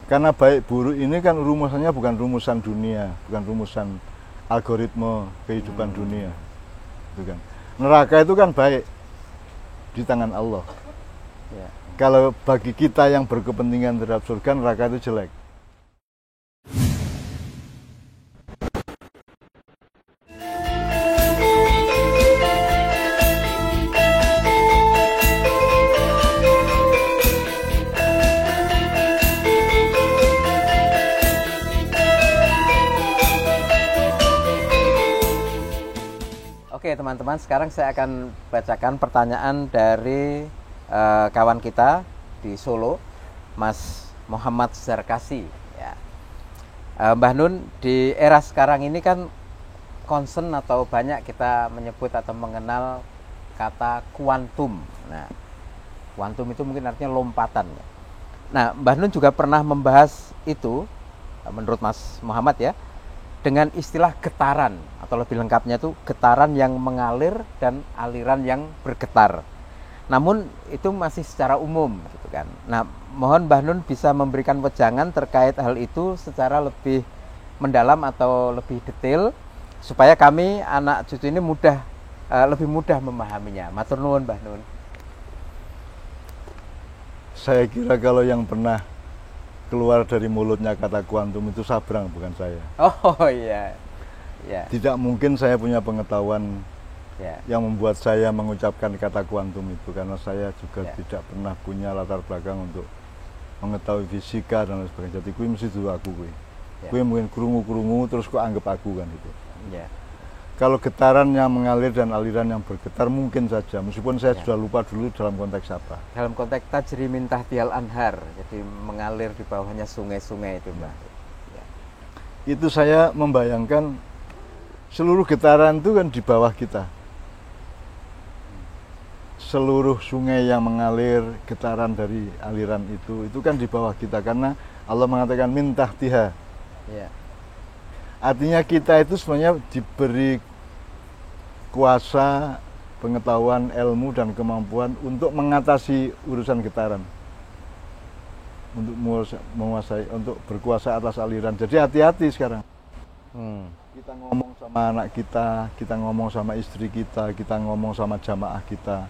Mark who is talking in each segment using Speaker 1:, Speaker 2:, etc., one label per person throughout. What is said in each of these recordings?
Speaker 1: Karena baik buruk ini kan rumusannya bukan rumusan dunia, bukan rumusan algoritma kehidupan dunia. Itu kan. Neraka itu kan baik di tangan Allah.
Speaker 2: Ya.
Speaker 1: Kalau bagi kita yang berkepentingan terhadap surga, neraka itu jelek.
Speaker 2: Oke teman-teman, sekarang saya akan bacakan pertanyaan dari kawan kita di Solo, Mas Muhammad Zarkasi. Ya. Mbah Nun, di era sekarang ini kan concern atau banyak kita menyebut atau mengenal kata kuantum. Nah, kuantum itu mungkin artinya lompatan. Nah, Mbah Nun juga pernah membahas itu, menurut Mas Muhammad ya, dengan istilah getaran, atau lebih lengkapnya itu getaran yang mengalir dan aliran yang bergetar. Namun itu masih secara umum gitu kan. Nah, mohon Mbah Nun bisa memberikan wejangan terkait hal itu secara lebih mendalam atau lebih detail supaya kami anak cucu ini lebih mudah memahaminya. Matur nuwun Mbah Nun.
Speaker 1: Saya kira kalau yang pernah keluar dari mulutnya kata kuantum itu Sabrang, bukan saya.
Speaker 2: Oh iya. Ya.
Speaker 1: Tidak mungkin saya punya pengetahuan
Speaker 2: Ya.
Speaker 1: yang membuat saya mengucapkan kata kuantum itu, karena saya juga
Speaker 2: Ya.
Speaker 1: tidak pernah punya latar belakang untuk mengetahui fisika dan lain sebagainya. Jadi kui mesti dulu aku kui.
Speaker 2: Ya.
Speaker 1: Kui mungkin kerungu terus kok anggap aku kan gitu.
Speaker 2: Ya.
Speaker 1: Kalau getaran yang mengalir dan aliran yang bergetar mungkin saja, meskipun saya
Speaker 2: Ya.
Speaker 1: sudah lupa dulu dalam konteks apa.
Speaker 2: Dalam konteks tajri min tahtiyal anhar, jadi mengalir di bawahnya sungai-sungai itu, Mbah. Ya.
Speaker 1: Itu saya membayangkan seluruh getaran itu kan di bawah kita. Seluruh sungai yang mengalir, getaran dari aliran itu kan di bawah kita, karena Allah mengatakan min tahtiha.
Speaker 2: Ya.
Speaker 1: Artinya kita itu sebenarnya diberi kuasa, pengetahuan, ilmu dan kemampuan untuk mengatasi urusan getaran, untuk menguasai, untuk berkuasa atas aliran. Jadi hati-hati sekarang. Kita ngomong sama anak kita ngomong sama istri kita ngomong sama jamaah kita.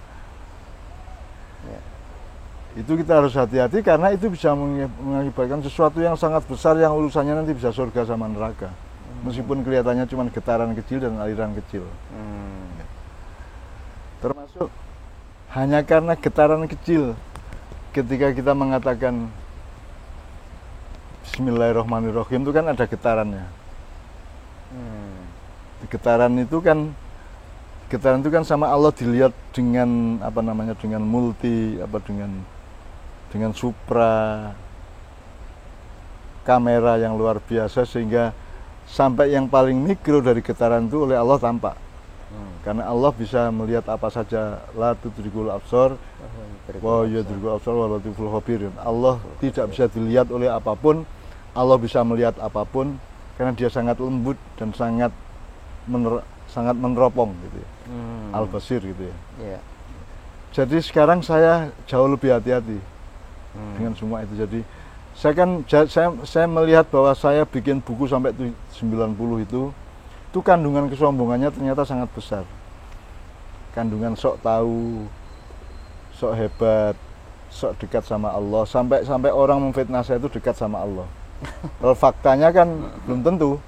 Speaker 2: Ya.
Speaker 1: Itu kita harus hati-hati karena itu bisa mengakibatkan sesuatu yang sangat besar yang urusannya nanti bisa surga sama neraka. Meskipun kelihatannya cuma getaran kecil dan aliran kecil. Termasuk hanya karena getaran kecil, ketika kita mengatakan Bismillahirrahmanirrahim itu kan ada getarannya. Getaran itu kan sama Allah dilihat dengan dengan dengan supra kamera yang luar biasa, sehingga sampai yang paling mikro dari getaran itu oleh Allah tampak. Karena Allah bisa melihat apa saja, la tudrikul absar wa yudrikul absar wa latiful khabir. Allah tidak bisa dilihat oleh apapun, Allah bisa melihat apapun karena dia sangat lembut dan sangat meneropong gitu ya. Al-Basir gitu ya.
Speaker 2: Ya.
Speaker 1: Jadi sekarang saya jauh lebih hati-hati dengan semua itu. Jadi saya melihat bahwa saya bikin buku sampai 90 itu kandungan kesombongannya ternyata sangat besar. Kandungan sok tahu, sok hebat, sok dekat sama Allah, sampai orang memfitnah saya itu dekat sama Allah. Kalau faktanya kan belum tentu.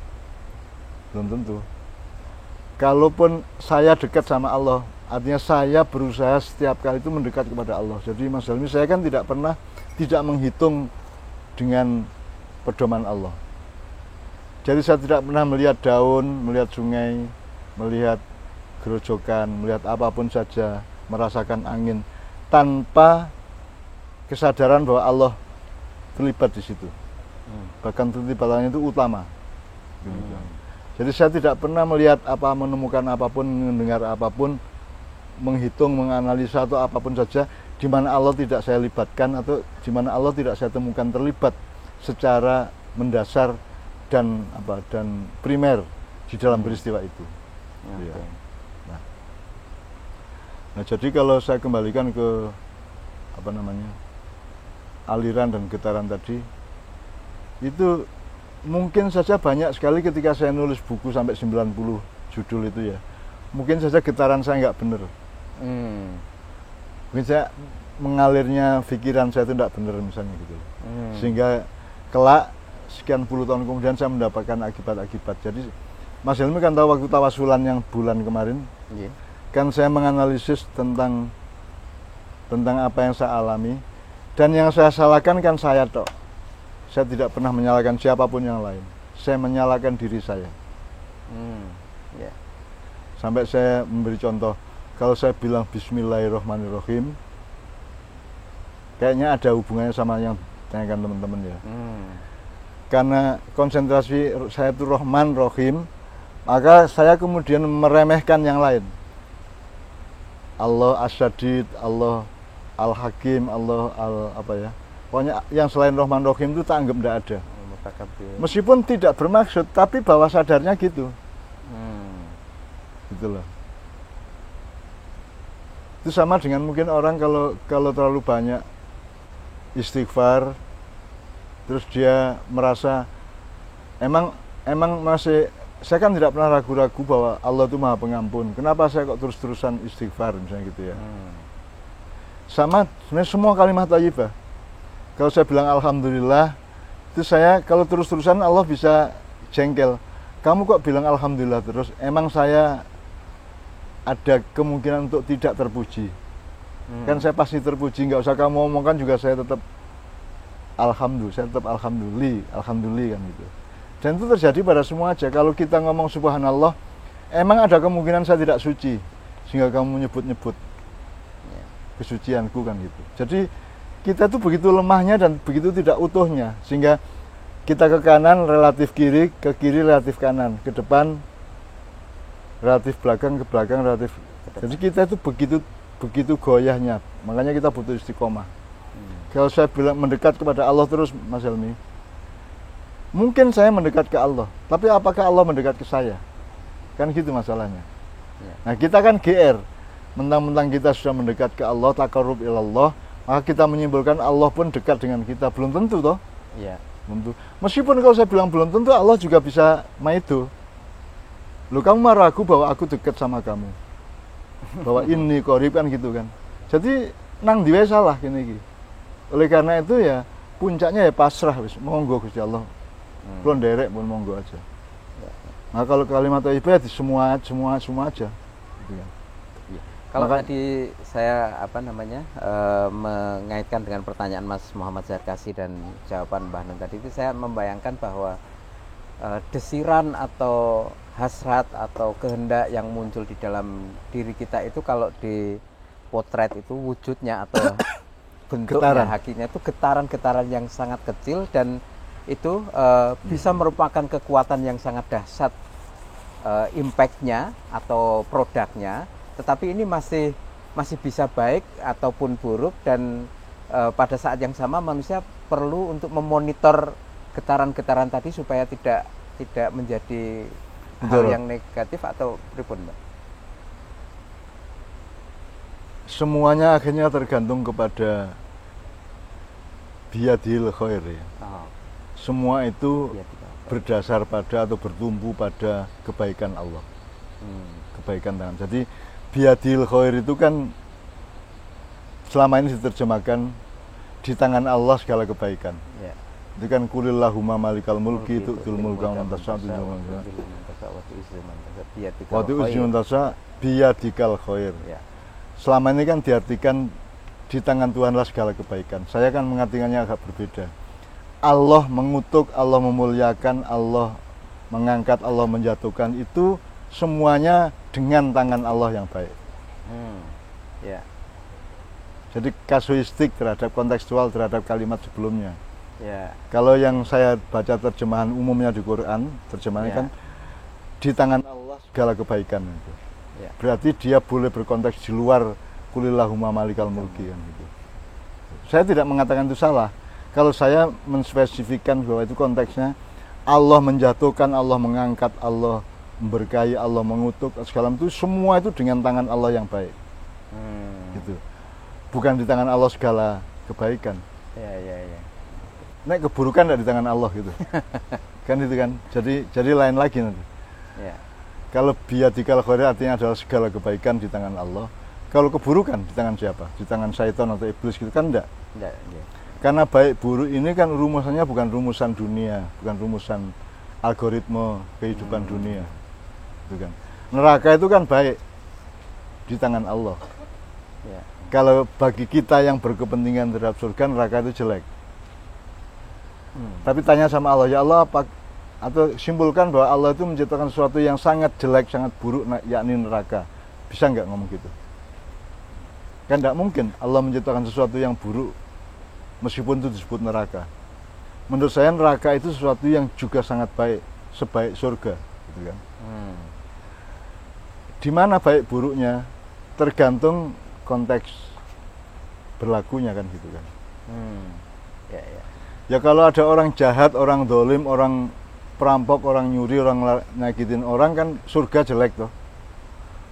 Speaker 1: Kalaupun saya dekat sama Allah, artinya saya berusaha setiap kali itu mendekat kepada Allah. Jadi Mas Helmi, saya kan tidak pernah tidak menghitung dengan pedoman Allah. Jadi saya tidak pernah melihat daun, melihat sungai, melihat gerojokan, melihat apapun saja, merasakan angin tanpa kesadaran bahwa Allah terlibat di situ. Bahkan keterlibatannya itu utama. Jadi saya tidak pernah melihat menemukan apapun, mendengar apapun, menghitung, menganalisa atau apapun saja di mana Allah tidak saya libatkan atau di mana Allah tidak saya temukan terlibat secara mendasar dan primer di dalam peristiwa itu. Ya. Nah, jadi kalau saya kembalikan ke aliran dan getaran tadi, Itu mungkin saja banyak sekali ketika saya nulis buku sampai 90 judul itu ya. Mungkin saja getaran saya nggak benar. Mungkin saya mengalirnya pikiran saya itu tidak benar misalnya gitu. Sehingga kelak sekian puluh tahun kemudian saya mendapatkan akibat-akibat. Jadi Mas Helmi kan tahu waktu tawasulan yang bulan kemarin, kan saya menganalisis tentang apa yang saya alami, dan yang saya salahkan kan saya tok. Saya tidak pernah menyalahkan siapapun yang lain. Saya menyalahkan diri saya. Sampai saya memberi contoh, kalau saya bilang Bismillahirrahmanirrahim, kayaknya ada hubungannya sama yang tanyakan teman-teman ya. Karena konsentrasi saya itu Rahman Rahim, maka saya kemudian meremehkan yang lain. Allah As-Sadid, Allah Al-Hakim, Allah apa ya. Pokoknya yang selain Rahman Rahim itu tak anggap tidak ada. Meskipun tidak bermaksud, tapi bawah sadarnya gitu. Gitu loh. Itu sama dengan mungkin orang kalau terlalu banyak istighfar, terus dia merasa emang masih, saya kan tidak pernah ragu-ragu bahwa Allah itu Maha Pengampun. Kenapa saya kok terus-terusan istighfar misalnya gitu ya. Sama sebenarnya semua kalimat thayyibah. Kalau saya bilang alhamdulillah, itu saya kalau terus-terusan Allah bisa jengkel. Kamu kok bilang alhamdulillah terus? Emang saya ada kemungkinan untuk tidak terpuji. Kan saya pasti terpuji, nggak usah kamu omongkan juga saya tetap alhamdulillah kan gitu. Dan itu terjadi pada semua aja. Kalau kita ngomong subhanallah, emang ada kemungkinan saya tidak suci sehingga kamu nyebut-nyebut kesucianku kan gitu. Jadi kita tuh begitu lemahnya dan begitu tidak utuhnya, sehingga kita ke kanan relatif kiri, ke kiri relatif kanan, ke depan relatif belakang, ke belakang relatif. Jadi kita itu begitu goyahnya. Makanya kita butuh istiqomah. Kalau saya bilang mendekat kepada Allah terus, Mas Helmi, mungkin saya mendekat ke Allah, tapi apakah Allah mendekat ke saya? Kan gitu masalahnya. Nah kita kan GR, mentang-mentang kita sudah mendekat ke Allah, taqarrub ilallah, maka kita menyimpulkan Allah pun dekat dengan kita. Belum tentu toh?
Speaker 2: Iya.
Speaker 1: Tentu. Meskipun kalau saya bilang belum tentu, Allah juga bisa maido. Loh kamu mah ragu bahwa aku dekat sama kamu, bahwa ini qorib kan gitu kan. Jadi nang diwe salah gini. Oleh karena itu ya puncaknya ya pasrah wis, monggo Gusti Allah. Kulon derek pun monggo aja. Nah kalau kalimat thayyibah di semua aja gitu kan.
Speaker 2: Kalau tadi saya mengaitkan dengan pertanyaan Mas Muhammad Zarkasi dan jawaban Mbah Nun tadi, itu saya membayangkan bahwa desiran atau hasrat atau kehendak yang muncul di dalam diri kita itu kalau dipotret itu wujudnya atau bentuknya hakikatnya itu getaran-getaran yang sangat kecil, dan itu bisa merupakan kekuatan yang sangat dahsyat impact-nya atau produknya, tetapi ini masih bisa baik ataupun buruk, dan pada saat yang sama manusia perlu untuk memonitor getaran-getaran tadi supaya tidak menjadi hal yang negatif atau pripun, Mbak?
Speaker 1: Semuanya akhirnya tergantung kepada biyadil khair ya. Semua itu berdasar pada atau bertumbuh pada kebaikan Allah. Kebaikan tangan. Jadi biyadil khair itu kan selama ini diterjemahkan di tangan Allah segala kebaikan. Itu kan kulillahumma malikal mulki tu'tul mulka man tasha wa tu'izzu man tasha biyadikal khair. Selama ini kan diartikan di tangan Tuhanlah segala kebaikan. Saya kan mengartikannya agak berbeda. Allah mengutuk, Allah memuliakan, Allah mengangkat, Allah menjatuhkan, itu semuanya dengan tangan Allah yang baik. Jadi kasuistik terhadap kontekstual terhadap kalimat sebelumnya. Kalau yang saya baca terjemahan umumnya di Quran, terjemahannya kan di tangan Allah segala kebaikan itu. Berarti dia boleh berkonteks di luar kulillahumma malikal mulki kan gitu. Saya tidak mengatakan itu salah. Kalau saya menspesifikkan bahwa itu konteksnya Allah menjatuhkan, Allah mengangkat, Allah memberkahi, Allah mengutuk, segala itu semua itu dengan tangan Allah yang baik. Gitu. Bukan di tangan Allah segala kebaikan. nek keburukan tidak di tangan Allah gitu. Kan itu kan. Jadi lain lagi nanti.
Speaker 2: Ya.
Speaker 1: Kalau biyadikal khair artinya adalah segala kebaikan di tangan Allah. Kalau keburukan di tangan siapa? Di tangan syaitan atau iblis gitu kan enggak.
Speaker 2: Enggak, ya.
Speaker 1: Karena baik buruk ini kan rumusannya bukan rumusan dunia, bukan rumusan algoritma kehidupan dunia. Itu kan. Neraka itu kan baik di tangan Allah.
Speaker 2: Ya.
Speaker 1: Kalau bagi kita yang berkepentingan terhadap surga, neraka itu jelek. Tapi tanya sama Allah, ya Allah apa, atau simpulkan bahwa Allah itu menciptakan sesuatu yang sangat jelek, sangat buruk, yakni neraka. Bisa nggak ngomong gitu? Kan nggak mungkin Allah menciptakan sesuatu yang buruk meskipun itu disebut neraka. Menurut saya neraka itu sesuatu yang juga sangat baik, sebaik surga, gitu kan. Di mana baik buruknya tergantung konteks berlakunya kan gitu kan.
Speaker 2: Ya, ya.
Speaker 1: Ya kalau ada orang jahat, orang dolim, orang perampok, orang nyuri, orang nyakitin orang kan surga jelek toh.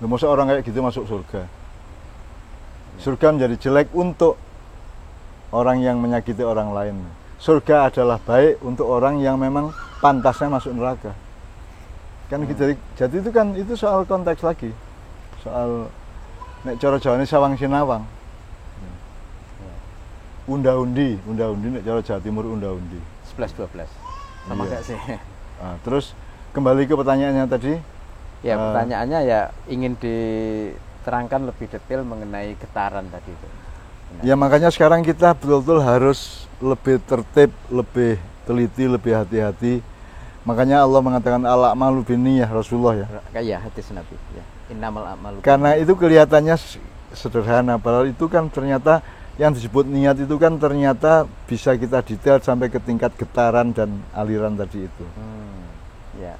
Speaker 1: Nggak masa orang kayak gitu masuk surga. Surga menjadi jelek untuk orang yang menyakiti orang lain. Surga adalah baik untuk orang yang memang pantasnya masuk neraka. Kan gitu. Jadi itu kan itu soal konteks lagi. Soal nek cara Jawane sawang sinawang. Unda-undi nek cara Jawa Timur unda-undi.
Speaker 2: 11-12. Sama enggak sih?
Speaker 1: Nah, terus kembali ke pertanyaannya tadi.
Speaker 2: Ya, pertanyaannya ya ingin diterangkan lebih detail mengenai getaran tadi itu.
Speaker 1: Ya makanya sekarang kita betul-betul harus lebih tertib, lebih teliti, lebih hati-hati. Makanya Allah mengatakan al-a'malu binniyah Rasulullah ya.
Speaker 2: Kayak hadis Nabi ya. Innamal a'malu.
Speaker 1: Karena itu kelihatannya sederhana, padahal itu kan ternyata yang disebut niat itu kan ternyata bisa kita detail sampai ke tingkat getaran dan aliran tadi itu.
Speaker 2: Ya.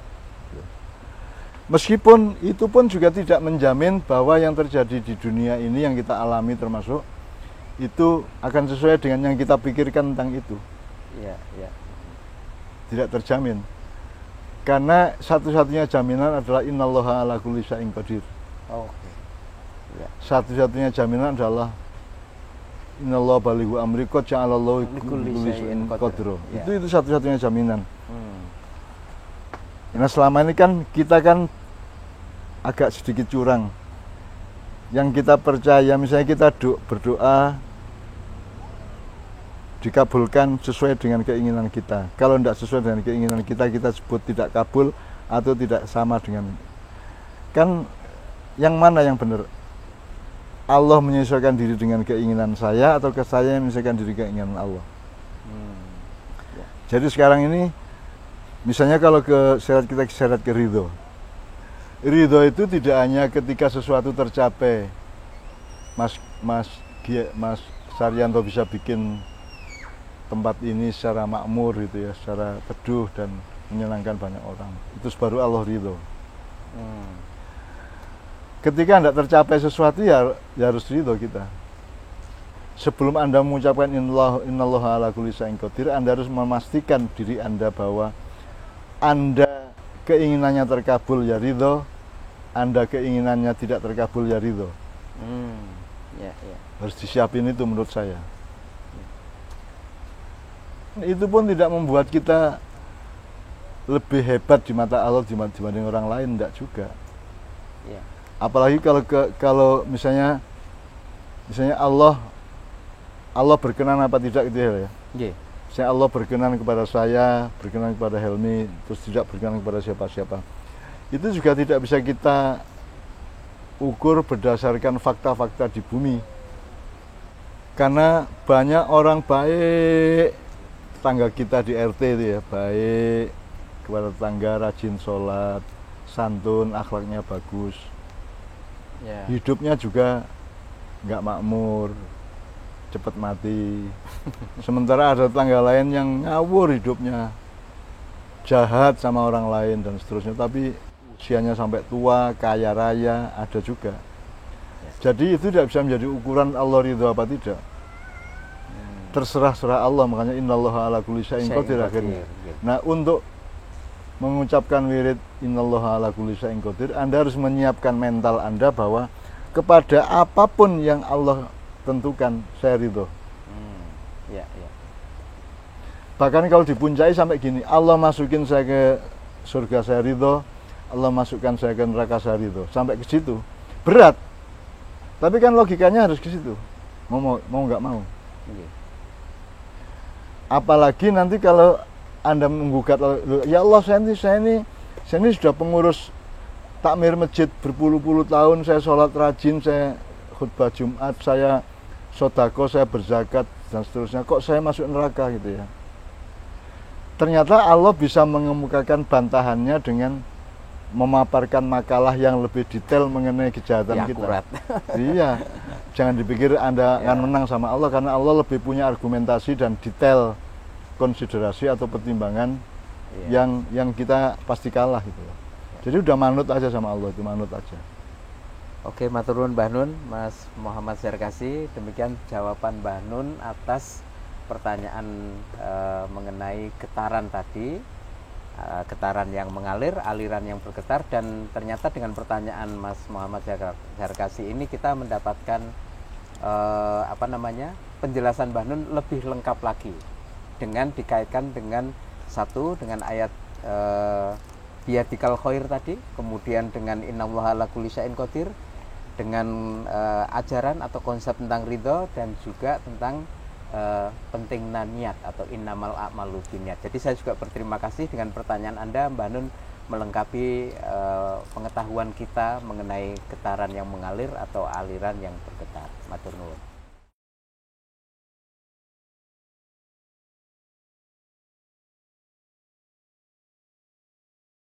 Speaker 1: Meskipun itu pun juga tidak menjamin bahwa yang terjadi di dunia ini yang kita alami termasuk itu akan sesuai dengan yang kita pikirkan tentang itu.
Speaker 2: Iya, iya.
Speaker 1: Tidak terjamin. Karena satu-satunya jaminan adalah innallaha ala kulli syai'in qadir.
Speaker 2: Oke. Ya.
Speaker 1: Satu-satunya jaminan adalah innallaha balighu amri qad ja'alallahu likulli syai'in qadra. Itu satu-satunya jaminan. Nah, selama ini kan kita kan agak sedikit curang. Yang kita percaya, misalnya kita berdoa dikabulkan sesuai dengan keinginan kita. Kalau tidak sesuai dengan keinginan kita, kita sebut tidak kabul atau tidak sama dengan. Kan yang mana yang benar? Allah menyesuaikan diri dengan keinginan saya atau saya yang menyesuaikan diri keinginan Allah?
Speaker 2: Ya.
Speaker 1: Jadi sekarang ini, misalnya kalau ke syarat kita syarat ke ridho. Ridho itu tidak hanya ketika sesuatu tercapai. Mas Saryanto bisa bikin tempat ini secara makmur gitu ya, secara teduh dan menyenangkan banyak orang. Itu baru Allah ridho. Ketika tidak tercapai sesuatu ya harus ridho kita. Sebelum Anda mengucapkan innallaha ala kulli syai'in qadir, Anda harus memastikan diri Anda bahwa Anda keinginannya terkabul ya ridho, Anda keinginannya tidak terkabul ya ridho.
Speaker 2: Ya, ya.
Speaker 1: Harus disiapin itu menurut saya. Itu pun tidak membuat kita lebih hebat di mata Allah dibanding orang lain, enggak juga.
Speaker 2: Ya.
Speaker 1: Apalagi kalau misalnya Allah berkenan apa tidak gitu ya.
Speaker 2: Yeah.
Speaker 1: Misalnya Allah berkenan kepada saya, berkenan kepada Helmi, terus tidak berkenan kepada siapa-siapa. Itu juga tidak bisa kita ukur berdasarkan fakta-fakta di bumi. Karena banyak orang baik, tetangga kita di RT itu ya, baik kepada tetangga, rajin sholat, santun, akhlaknya bagus.
Speaker 2: Yeah.
Speaker 1: Hidupnya juga nggak makmur, cepat mati. Sementara ada tetangga lain yang ngawur hidupnya, jahat sama orang lain dan seterusnya, tapi usianya sampai tua, kaya raya, ada juga. Jadi itu tidak bisa menjadi ukuran Allah ridho apa tidak. Terserah Allah, makanya innallaha ala kulli syai'in qadir akhirnya. Nah, untuk mengucapkan wirid innallaha ala kulli syai'in qadir, Anda harus menyiapkan mental Anda bahwa kepada apapun yang Allah tentukan saya ridho.
Speaker 2: Ya, ya.
Speaker 1: Bahkan kalau dipuncai sampai gini, Allah masukin saya ke surga saya ridho, Allah masukkan saya ke neraka saya ridho. Sampai ke situ. Berat. Tapi kan logikanya harus ke situ. Mau nggak mau. Apalagi nanti kalau Anda menggugat, ya Allah saya ini sudah pengurus takmir masjid berpuluh-puluh tahun, saya sholat rajin, saya khutbah Jumat, saya sodako, saya berzakat dan seterusnya. Kok saya masuk neraka gitu ya? Ternyata Allah bisa mengemukakan bantahannya dengan memaparkan makalah yang lebih detail mengenai kejahatan kita.
Speaker 2: Akurat.
Speaker 1: Iya, jangan dipikir Anda akan menang sama Allah, karena Allah lebih punya argumentasi dan detail konsiderasi atau pertimbangan yang kita pasti kalah gitu. Jadi udah manut aja sama Allah, itu manut aja.
Speaker 2: Oke, matur nuwun Mbah Nun, Mas Muhammad Zarkasi. Demikian jawaban Mbah Nun atas pertanyaan mengenai getaran tadi, getaran yang mengalir, aliran yang bergetar, dan ternyata dengan pertanyaan Mas Muhammad Zarkasi ini kita mendapatkan penjelasan Mbah Nun lebih lengkap lagi dengan dikaitkan dengan dengan ayat biyadikal khair tadi, kemudian dengan innallaha ala kulli syai'in qadir, dengan ajaran atau konsep tentang ridho, dan juga tentang pentingnya niat atau innamal a'malu binniyat. Jadi saya juga berterima kasih dengan pertanyaan Anda, Mbah Nun, melengkapi pengetahuan kita mengenai getaran yang mengalir atau aliran yang bergetar. Matur nuwun.